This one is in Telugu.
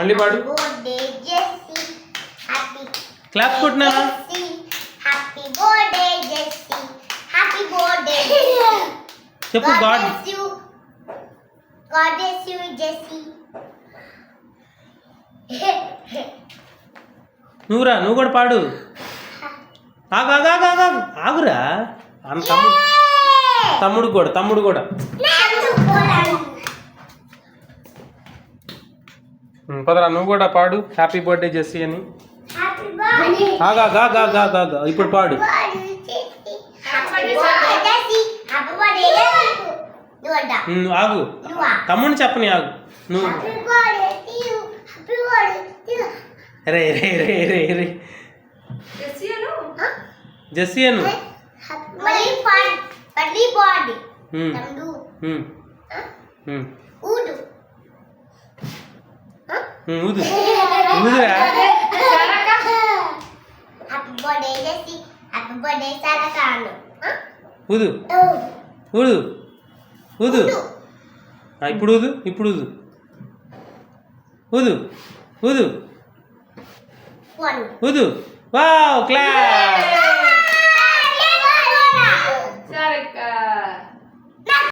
మళ్ళీ పాడు. బర్త్డే జెస్సీ హ్యాపీ క్లాప్ కొట్టినానా? Happy birthday Jessie happy birthday చెప్పు. God bless you Jessie. నువ్వు కూడా పాడు. ఆగురా అన్న తమ్ముడు కూడా పదరా నువ్వు కూడా పాడు హ్యాపీ బర్త్డే జెస్సీ అని. ఇప్పుడు పాడు. ఆగు తమ్ముడిని చెప్పని ఆగు నువ్వు. రే రే రే రే రే జెస్సీ అను. ఊదురా. ఊదు ఊదు ఊదు. ఇప్పుడు ఊదు ఊదు ఊదు ఊదు. Wow class.